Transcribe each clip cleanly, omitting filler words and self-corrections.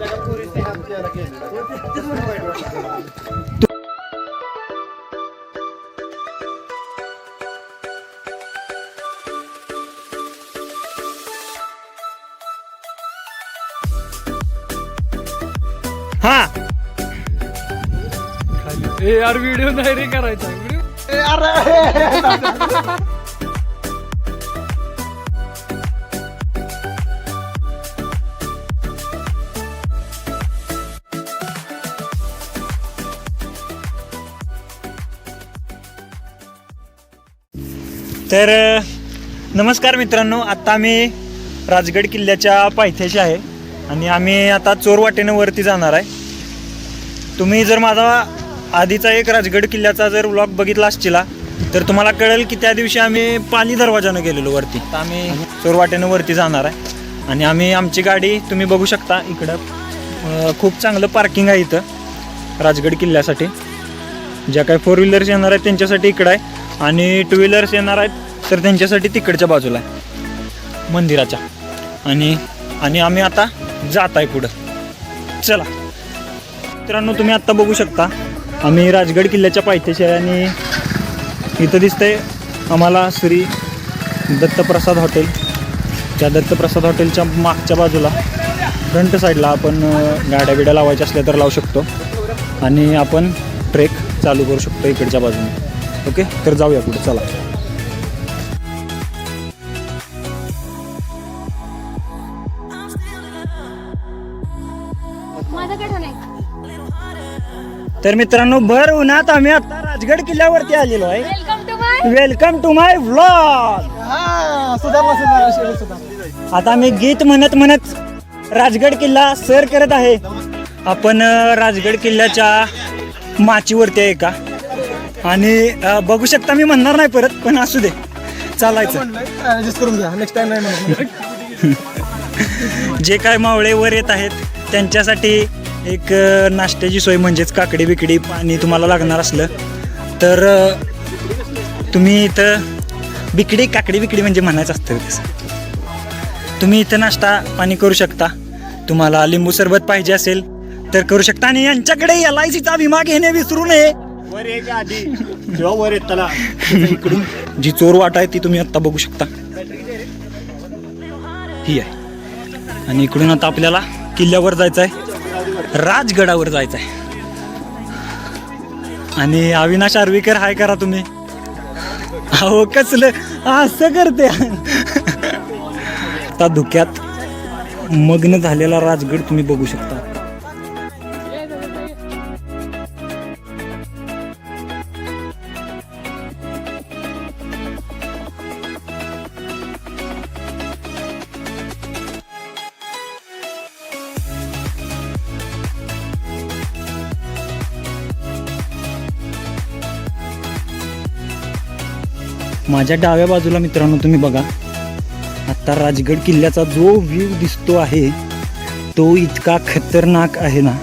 हा यार व्हिडिओ नाही रे करायचा तर नमस्कार मित्रांनो, आता आम्ही राजगड किल्ल्याच्या पायथ्याशी आहे आणि आम्ही आता चोरवाटेनं वरती जाणार आहे. तुम्ही जर माझा आधीचा एक राजगड किल्ल्याचा जर व्लॉग बघितला असशीला तर तुम्हाला कळेल की त्या दिवशी आम्ही पाली दरवाजानं गेलेलो वरती. तर आम्ही चोरवाटेनं वरती जाणार आहे आणि आम्ही आमची गाडी तुम्ही बघू शकता इकडं खूप चांगलं पार्किंग आहे इथं राजगड किल्ल्यासाठी. ज्या काही 4 व्हीलर्स येणार आहेत त्यांच्यासाठी इकडं आहे आणि 2 व्हीलर्स येणार आहेत तर त्यांच्यासाठी तिकडच्या बाजूला आहे मंदिराच्या. आणि आम्ही आता जात आहे पुढं. चला मित्रांनो, तुम्ही आत्ता बघू शकता आम्ही राजगड किल्ल्याच्या पायथ्याशी आहे आणि इथं दिसतंय आम्हाला श्री दत्तप्रसाद हॉटेल. त्या दत्तप्रसाद हॉटेलच्या मागच्या बाजूला फ्रंट साईडला आपण गाड्या बिड्या लावायच्या असल्या तर लावू शकतो आणि आपण ट्रेक चालू करू शकतो इकडच्या बाजूने. ओके, तर जाऊया पुढे. चला तर मित्रांनो, भर उन्हात आम्ही आता राजगड किल्ल्यावरती आलेलो आहे. Welcome to my vlog. आता आम्ही गीत म्हणत म्हणत राजगड किल्ला सर करत आहे. आपण राजगड किल्ल्याच्या माचीवरती आहे का आणि बघू शकता. मी म्हणणार नाही परत, पण असू दे, चालायचं. जे काय मावळे वर येत आहेत त्यांच्यासाठी एक नाश्त्याची सोय म्हणजेच काकडी बिकडी पाणी तुम्हाला लागणार असलं तर तुम्ही इथं बिकडी काकडी बिकडी म्हणजे म्हणायचं असतं तसं. तुम्ही इथं नाश्ता पाणी करू शकता. तुम्हाला लिंबू सरबत पाहिजे असेल तर करू शकता. आणि यांच्याकडे LICचा विमा घेणे विसरू नये. वर यायच्या आधी किंवा वर येताना इकडून जी चोर वाट आहे ती तुम्ही आत्ता बघू शकता, ही आहे. आणि इकडून आता आपल्याला किल्ल्यावर जायचं आहे, राजगडावर जायचं आहे. आणि अविनाश आर्वीकर हाय करा तुम्ही. अहो कसलं असं करते. आता धुक्यात मग्न झालेला राजगड तुम्ही बघू शकता. माझ्या डाव्या बाजूला मित्रांनो तुम्ही बघा, आता राजगड किल्ल्याचा जो व्ह्यू दिसतो आहे तो इतका खतरनाक आहे ना.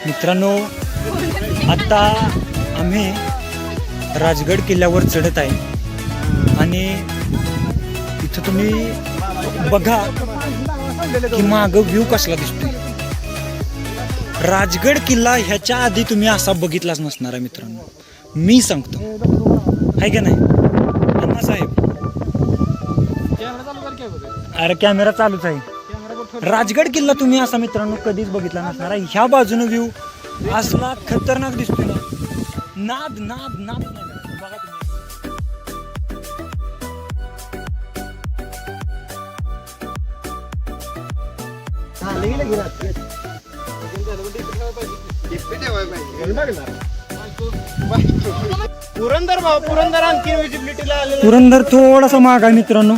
मित्रांनो, आता आम्ही राजगड किल्ल्यावर चढत आहे आणि इथं तुम्ही बघा की मागं व्ह्यू कसला दिसतोय. राजगड किल्ला ह्याच्या आधी तुम्ही असा बघितलाच नसणार आहे मित्रांनो, मी सांगतो. आहे का नाही अण्णा साहेब? अरे कॅमेरा चालूच आहे. राजगड किल्ला तुम्ही असा मित्रांनो कधीच बघितला नसणार आहे. ह्या बाजूने व्ह्यू असला खतरनाक दिसतोय ना. नाद नाद नाद बघा पुरंदर थोडासा महाग आहे मित्रांनो.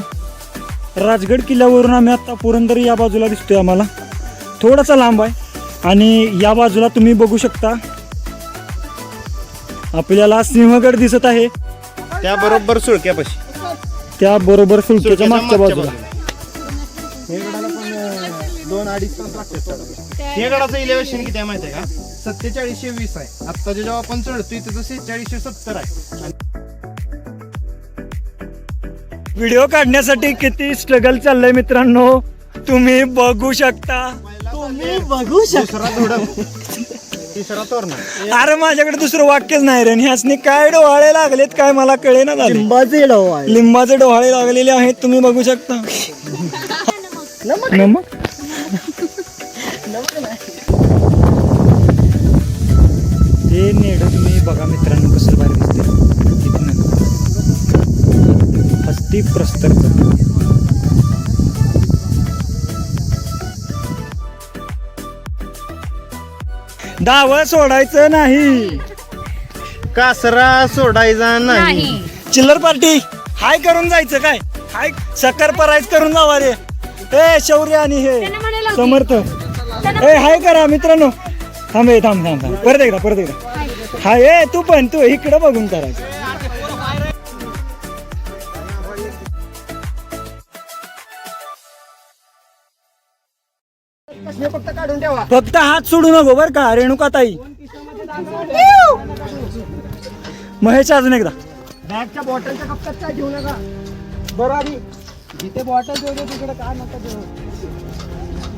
राजगड किल्ल्यावरून आम्ही आता पुरंदर या बाजूला दिसतोय. आम्हाला थोडासा लांब आहे आणि या बाजूला तुम्ही बघू शकता आपल्याला सिंहगड दिसत आहे, त्याबरोबर सुळक्यापाशी त्या बरोबर सुलकेच्या मागच्या बाजूला. हे गडाला पण 2-2.5 तास लागतात. हे गडाचं इलेव्हेशन किती आहे माहिती आहे का? 4720 आहे. आता जेव्हा आपण चढतोय तिथं 4670 आहे. व्हिडिओ काढण्यासाठी किती स्ट्रगल चाललंय मित्रांनो, तुम्ही बघू शकता. दुसरा धोडा तिसरा तोरणा. अरे माझ्याकडे दुसरं वाक्यच नाही रे. ह्यासनी काय डोहाळे लागलेत काय मला कळे ना झाले. लिंबाचे डोहाळे लागलेले आहेत, तुम्ही बघू शकता. नमक ते नेड तुम्ही बघा मित्रांनो कसं भारी दिसते. इथनं हस्ती प्रस्तर दावा सोडायचं नाही, कासरा सोडायचा नाही. चिल्लर पार्टी हाय करून जायचं काय, हाय सकर परायच करून जावा रे. ए शौर्य आणि हे समर्थ ए हाय करा मित्रांनो. थांब थांब थांब थांब परत एकदा हाय. ए तू पण तू इकडं बघून करायचं. फक्त काढून ठेवा. फक्त हात सोडू नको बर का रेणुका ताई. महेश अजून एकदा. बॅगच्या बॉटलच्या कप्प्यात काय ठेवू नका. बरं आधी जिथे बॉटल ठेवली तिकडे काय नका ठेवू.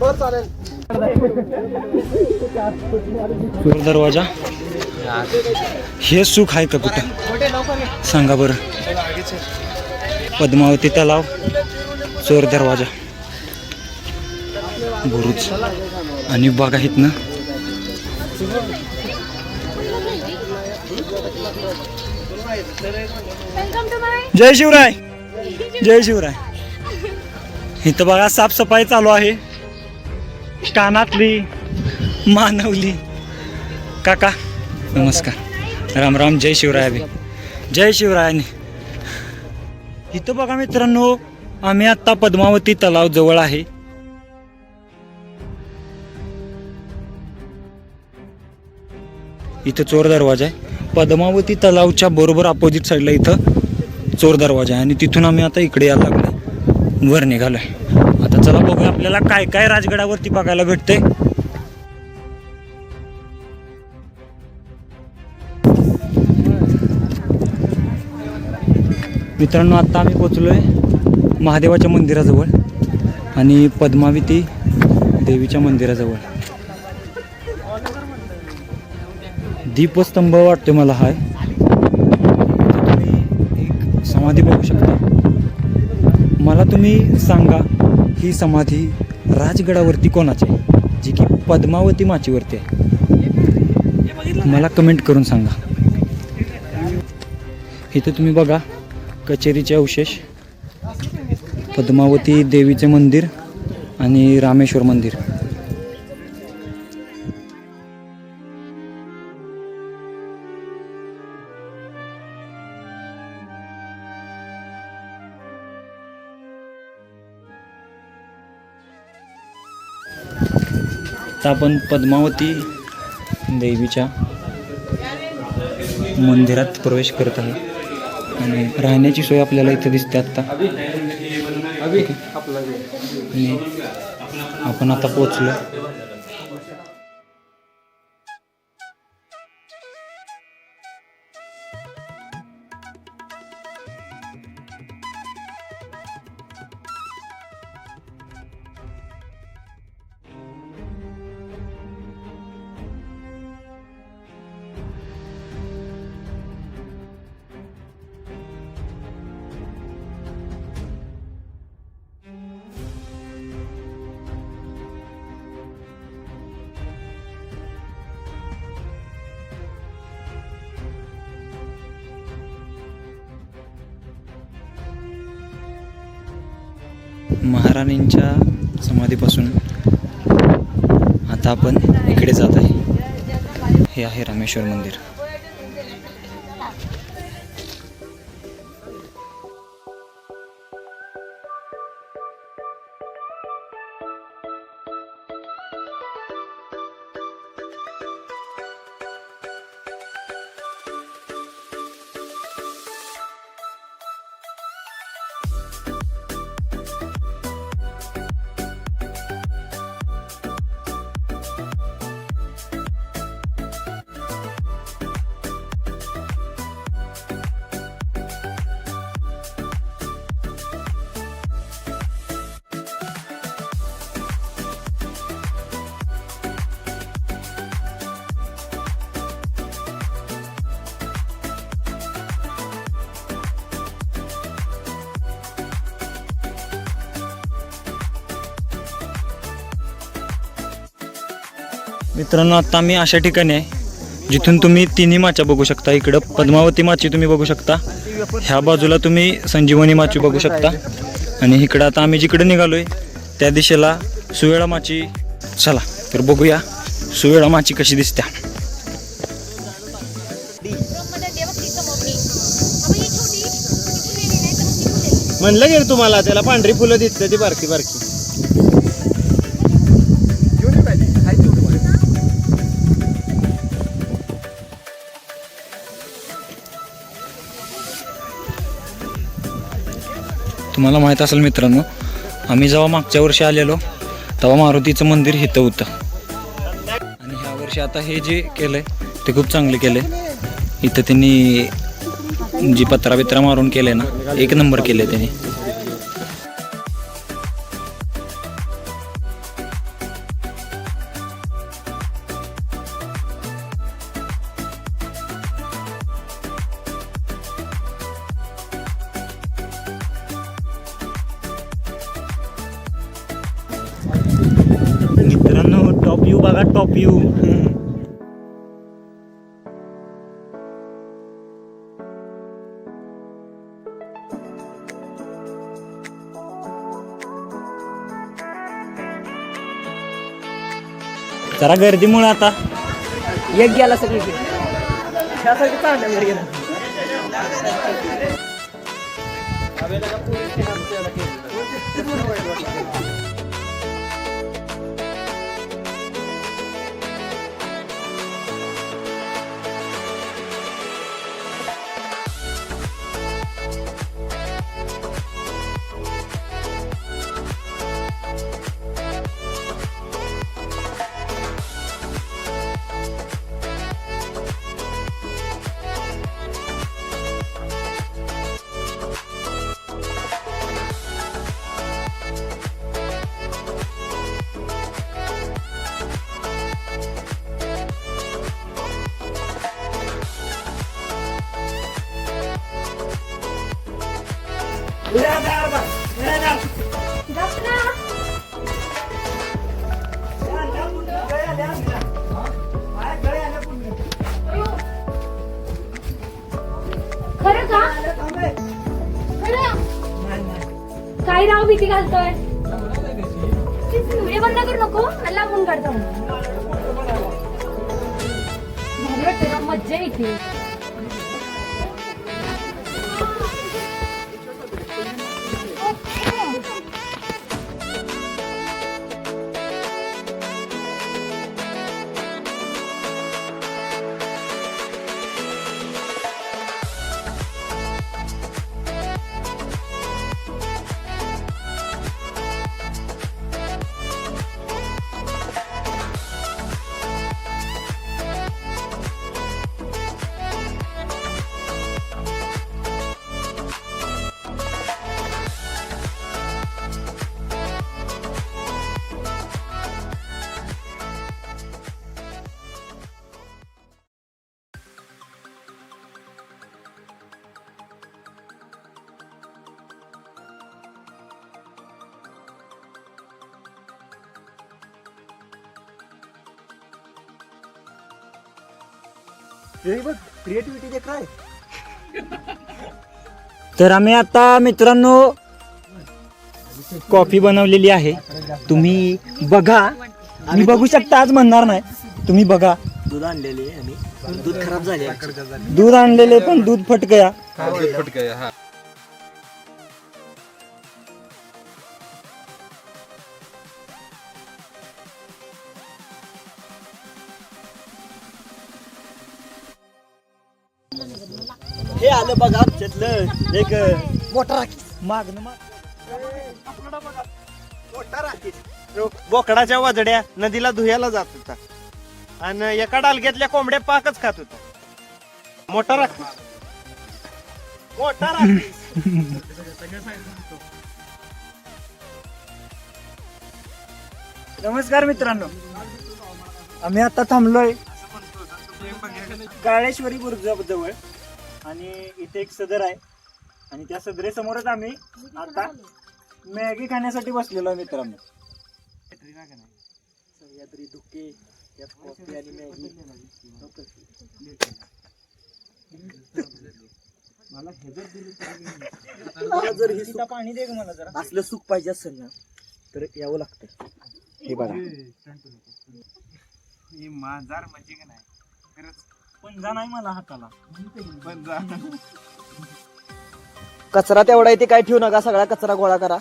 बरं चालेल. चोर दरवाजा हे सुख आहे का कुठं सांगा बरं. पद्मावती तलाव, चोर दरवाजा, बुरुज आणि बघा इथनं जय शिवराय. जय शिवराय. इथं बघा साफसफाई चालू आहे. कानातली, मानवली. काका नमस्कार, राम राम. जय शिवराय. अभि जय शिवराय. इथं बघा मित्रांनो आम्ही आता पद्मावती तलाव जवळ आहे. इथं चोर दरवाजा आहे. पद्मावती तलावच्या बरोबर अपोजिट साईडला इथं चोर दरवाजा आहे आणि तिथून आम्ही आता इकडे यायला लागलो, वर निघालोय. आता चला बघूया आपल्याला काय काय राजगडावरती बघायला भेटतंय. मित्रांनो आता आम्ही पोचलोय महादेवाच्या मंदिराजवळ आणि पद्मावती देवीच्या मंदिराजवळ. दीपस्तंभ वाटतो मला हाय. तुम्ही एक समाधी बघू शकता. मला तुम्ही सांगा ही समाधी राजगडावरती कोणाची आहे, जी की पद्मावती माचीवरती आहे. मला कमेंट करून सांगा. इथं तुम्ही बघा कचेरीचे अवशेष, पद्मावती देवीचे मंदिर आणि रामेश्वर मंदिर. आता आपण पद्मावती देवीच्या मंदिरात प्रवेश करत आहे आणि राहण्याची सोय आपल्याला इथे दिसते आत्ता. आणि आपण आता पोचलो. महाराणींच्या समाधीपासून आता आपण इकडे जात आहे. हे आहे रामेश्वर मंदिर. मित्रांनो आता आम्ही अशा ठिकाणी आहे जिथून तुम्ही तिन्ही माच्या बघू शकता. इकडं पद्मावती माची तुम्ही बघू शकता, ह्या बाजूला तुम्ही संजीवनी माची बघू शकता आणि इकडं आता आम्ही जिकडे निघालोय त्या दिशेला सुवेळा माची. चला तर बघूया सुवेळा माची कशी दिसत्या. म्हणलं गेलं तुम्हाला त्याला पांढरी फुलं दिसते ती बारकी बारकी. तुम्हाला माहीत असेल मित्रांनो, आम्ही जेव्हा मागच्या वर्षी आलेलो तेव्हा मारुतीचं मंदिर इथं होतं आणि ह्या वर्षी आता हे जे केलंय ते खूप चांगले केलंय. इथं त्यांनी जी पत्रा बित्रा मारून केले ना, एक नंबर केले त्यांनी. मित्रांनो टॉप व्ह्यू बघा, टॉप व्ह्यू. जरा गर्दीमुळे आता एक गेला सगळी त्यासाठी चांगल्या गेला. खरं का? खरं? काय राव भीती घालतोय? व्हिडिओ बंद करू नको, लागून काढतो. भारी वाटतं ना, मज्जा येते. तर आम्ही आता मित्रांनो कॉफी बनवलेली आहे. तुम्ही बघा, मी बघू शकता, आज म्हणणार नाही, तुम्ही बघा. दूध आणलेले आणि दूध खराब झाले. दूध आणलेले पण दूध फटकया. हे आलं बघा आमच्यातलं एक मोठा मागणं मोठा राखीस बोकडाच्या वाजड्या नदीला धुयाला जात होता आणि एका डालग्यातल्या कोंबड्या पाकच खात होता. मोठा राखीस, मोठा राखीस. नमस्कार मित्रांनो, आम्ही आता थांबलोय काळेश्वरी बुरुजाजवळ आणि इथे एक सदर आहे आणि त्या सदरेसमोरच आम्ही आता मॅगी खाण्यासाठी बसलेलो आहे मित्रांनो. सह्याद्री धुके मला जर हे सुख- पाणी दे मला जरा. असलं सुख पाहिजे असेल ना तर यावं लागतं. हे बघा माझार म्हणजे का नाही खरंच पंजा नाही मला हाताला. पण जा कचरा तेवढा इथे काय ठेवू नका, सगळा कचरा गोळा करा.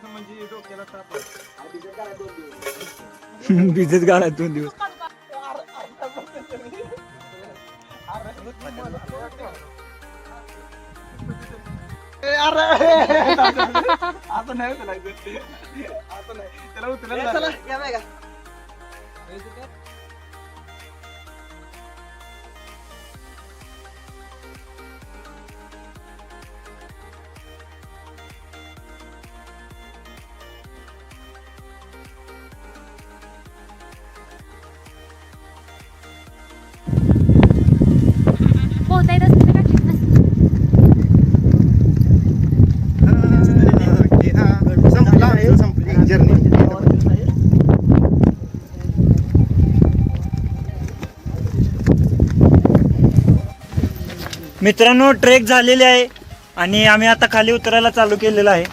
म्हणजे डोक्याला ताप आहे. भिजत गाळा 2 दिवस. आता नाही उचलायचं. आता नाही त्याला उचलायला लागलं. पोहता येत असतं का संपली जर्नी. मित्रांनो ट्रेक झालेले आहे आणि आम्ही आता खाली उतरायला चालू केलेलं आहे.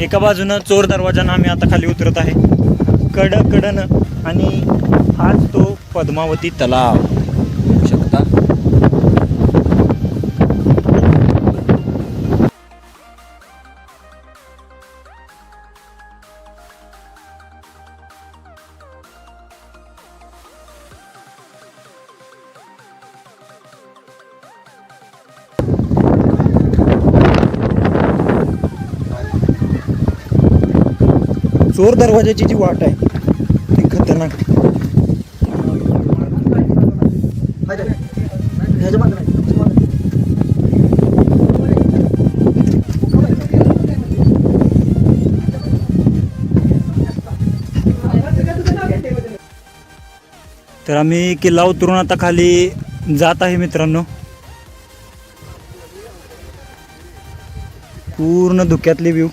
एका बाजूनं चोर दरवाजानं आम्ही आता खाली उतरत आहे कडनं आणि हाच तो पद्मावती तलाव बघू शकता. चोर दरवाजाची जी वाट आहे ती खतरनाक आहे. तर आम्ही किल्ला उतरून आता खाली जात आहे मित्रांनो. पूर्ण धुक्यातली व्ह्यू.